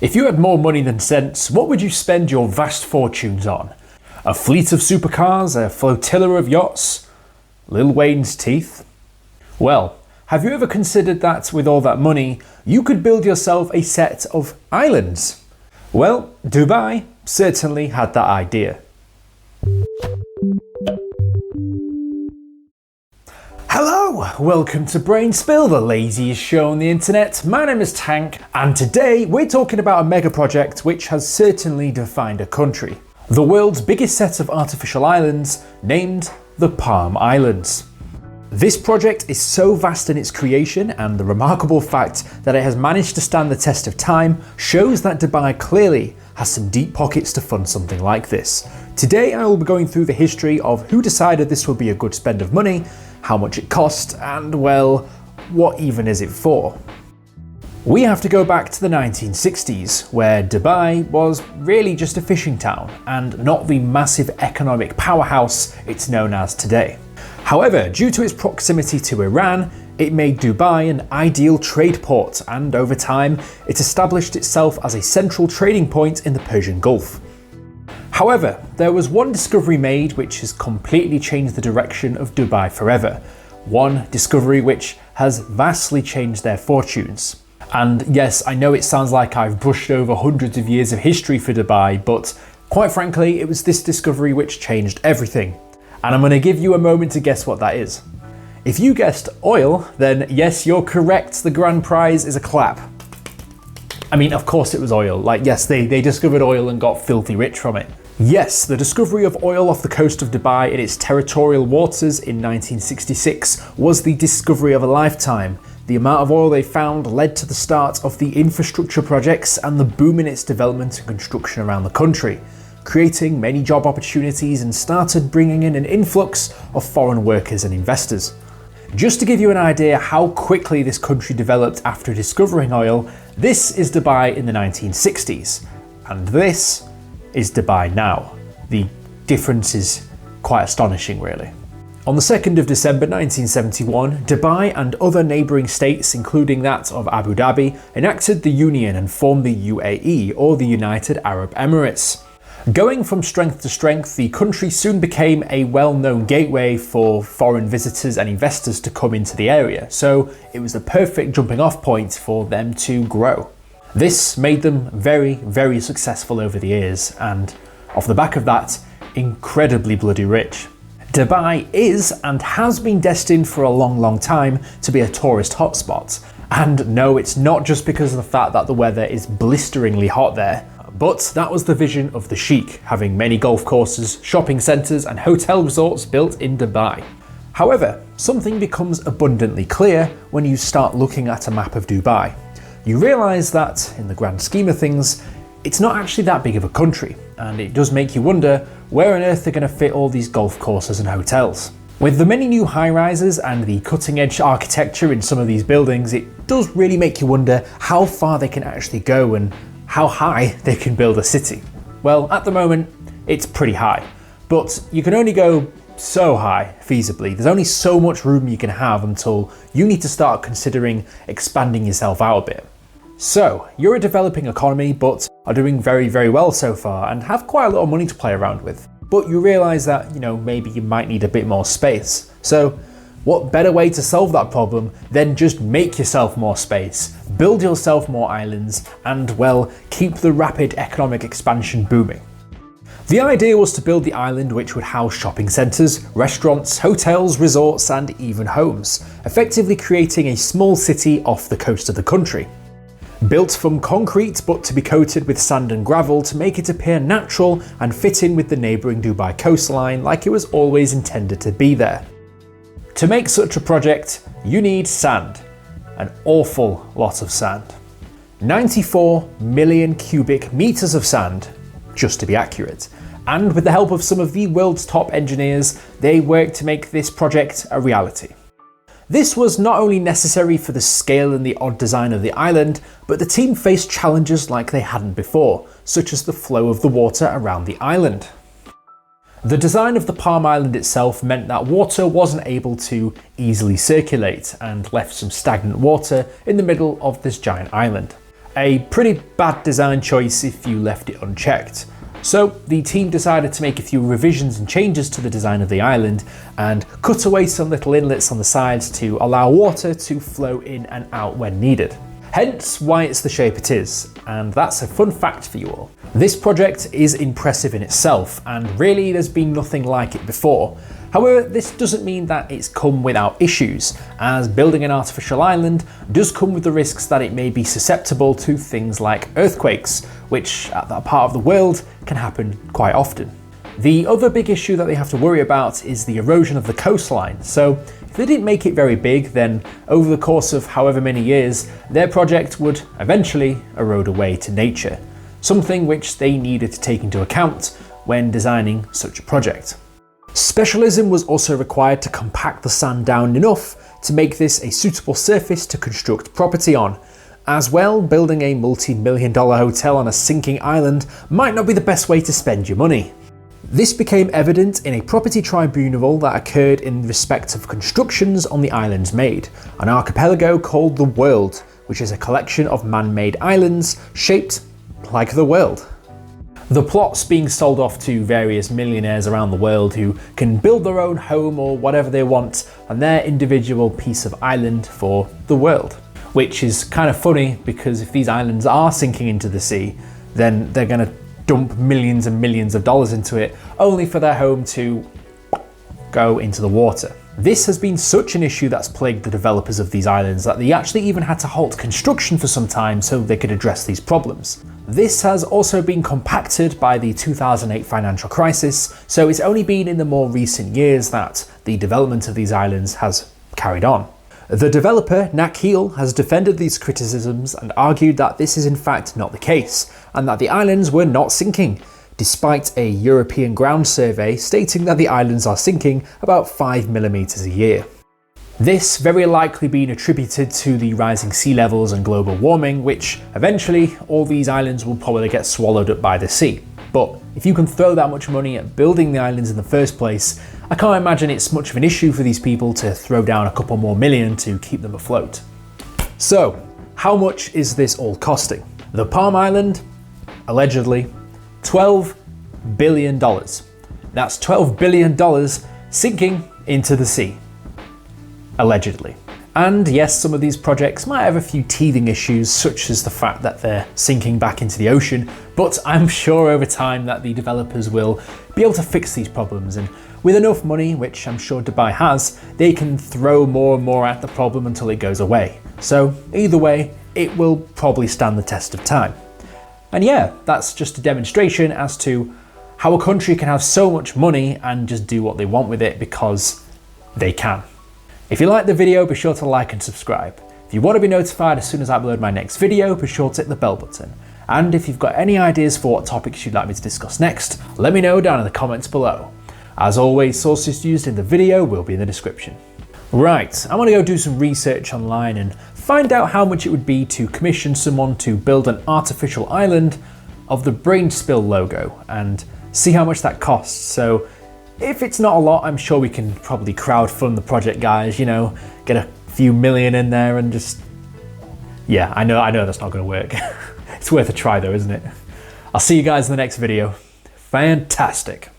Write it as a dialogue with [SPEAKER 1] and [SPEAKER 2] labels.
[SPEAKER 1] If you had more money than sense, what would you spend your vast fortunes on? A fleet of supercars? A flotilla of yachts? Lil Wayne's teeth? Well, have you ever considered that with all that money, you could build yourself a set of islands? Well, Dubai certainly had that idea. Hello, welcome to Brain Spill, the laziest show on the internet. My name is Tank, and today we're talking about a mega project which has certainly defined a country. The world's biggest set of artificial islands, named the Palm Islands. This project is so vast in its creation, and the remarkable fact that it has managed to stand the test of time shows that Dubai clearly has some deep pockets to fund something like this. Today I will be going through the history of who decided this would be a good spend of money, how much it cost, and well, what even is it for? We have to go back to the 1960s, where Dubai was really just a fishing town and not the massive economic powerhouse it's known as today. However, due to its proximity to Iran, it made Dubai an ideal trade port, and over time, it established itself as a central trading point in the Persian Gulf. However, there was one discovery made which has completely changed the direction of Dubai forever. One discovery which has vastly changed their fortunes. And yes, I know it sounds like I've brushed over hundreds of years of history for Dubai, but quite frankly, it was this discovery which changed everything. And I'm going to give you a moment to guess what that is. If you guessed oil, then yes, you're correct, the grand prize is a clap. I mean, of course it was oil. Like, yes, they discovered oil and got filthy rich from it. Yes, the discovery of oil off the coast of Dubai in its territorial waters in 1966 was the discovery of a lifetime. The amount of oil they found led to the start of the infrastructure projects and the boom in its development and construction around the country, creating many job opportunities and started bringing in an influx of foreign workers and investors. Just to give you an idea how quickly this country developed after discovering oil, this is Dubai in the 1960s, and this is Dubai now. The difference is quite astonishing, really. On the 2nd of December 1971, Dubai and other neighbouring states, including that of Abu Dhabi, enacted the Union and formed the UAE, or the United Arab Emirates. Going from strength to strength, the country soon became a well-known gateway for foreign visitors and investors to come into the area, so it was the perfect jumping-off point for them to grow. This made them very, very successful over the years, and off the back of that, incredibly bloody rich. Dubai is and has been destined for a long time to be a tourist hotspot. And no, it's not just because of the fact that the weather is blisteringly hot there, but that was the vision of the Sheikh, having many golf courses, shopping centres and hotel resorts built in Dubai. However, something becomes abundantly clear when you start looking at a map of Dubai. You realise that, in the grand scheme of things, it's not actually that big of a country, and it does make you wonder where on earth they're going to fit all these golf courses and hotels. With the many new high-rises and the cutting-edge architecture in some of these buildings, it does really make you wonder how far they can actually go and how high they can build a city. Well, at the moment, it's pretty high, but you can only go so high feasibly. There's only so much room you can have until you need to start considering expanding yourself out a bit. So, you're a developing economy but are doing very well so far and have quite a lot of money to play around with. But you realise that, maybe you might need a bit more space. So, what better way to solve that problem than just make yourself more space, build yourself more islands, and, well, keep the rapid economic expansion booming. The idea was to build the island which would house shopping centres, restaurants, hotels, resorts, and even homes, effectively creating a small city off the coast of the country. Built from concrete but to be coated with sand and gravel to make it appear natural and fit in with the neighbouring Dubai coastline like it was always intended to be there. To make such a project, you need sand. An awful lot of sand. 94 million cubic metres of sand, just to be accurate. And with the help of some of the world's top engineers, they worked to make this project a reality. This was not only necessary for the scale and the odd design of the island, but the team faced challenges like they hadn't before, such as the flow of the water around the island. The design of the Palm Island itself meant that water wasn't able to easily circulate and left some stagnant water in the middle of this giant island. A pretty bad design choice if you left it unchecked. So the team decided to make a few revisions and changes to the design of the island and cut away some little inlets on the sides to allow water to flow in and out when needed. Hence why it's the shape it is, and that's a fun fact for you all. This project is impressive in itself, and really there's been nothing like it before. However, this doesn't mean that it's come without issues, as building an artificial island does come with the risks that it may be susceptible to things like earthquakes, which at that part of the world can happen quite often. The other big issue that they have to worry about is the erosion of the coastline. So if they didn't make it very big, then over the course of however many years, their project would eventually erode away to nature, something which they needed to take into account when designing such a project. Specialism was also required to compact the sand down enough to make this a suitable surface to construct property on. As well, building a multi-million-dollar hotel on a sinking island might not be the best way to spend your money. This became evident in a property tribunal that occurred in respect of constructions on the islands made, an archipelago called the World, which is a collection of man-made islands shaped like the world. The plots being sold off to various millionaires around the world who can build their own home or whatever they want on their individual piece of island for the world. Which is kind of funny because if these islands are sinking into the sea, then they're going to dump millions and millions of dollars into it, only for their home to go into the water. This has been such an issue that's plagued the developers of these islands that they actually even had to halt construction for some time so they could address these problems. This has also been compacted by the 2008 financial crisis, so it's only been in the more recent years that the development of these islands has carried on. The developer, Nakheel, has defended these criticisms and argued that this is in fact not the case, and that the islands were not sinking, despite a European ground survey stating that the islands are sinking about 5mm a year. This very likely being attributed to the rising sea levels and global warming, which eventually all these islands will probably get swallowed up by the sea. But if you can throw that much money at building the islands in the first place, I can't imagine it's much of an issue for these people to throw down a couple more million to keep them afloat. So, how much is this all costing? The Palm Island, allegedly, $12 billion. That's $12 billion sinking into the sea. Allegedly. And yes, some of these projects might have a few teething issues, such as the fact that they're sinking back into the ocean, but I'm sure over time that the developers will be able to fix these problems, and with enough money, which I'm sure Dubai has, they can throw more and more at the problem until it goes away. So either way, it will probably stand the test of time. And yeah, that's just a demonstration as to how a country can have so much money and just do what they want with it because they can. If you liked the video, be sure to like and subscribe. If you want to be notified as soon as I upload my next video, be sure to hit the bell button. And if you've got any ideas for what topics you'd like me to discuss next, let me know down in the comments below. As always, sources used in the video will be in the description. Right, I'm gonna go do some research online and find out how much it would be to commission someone to build an artificial island of the Brainspill logo and see how much that costs. So if it's not a lot, I'm sure we can probably crowdfund the project, guys, you know, get a few million in there and just, yeah, I know that's not gonna work. It's worth a try though, isn't it? I'll see you guys in the next video. Fantastic.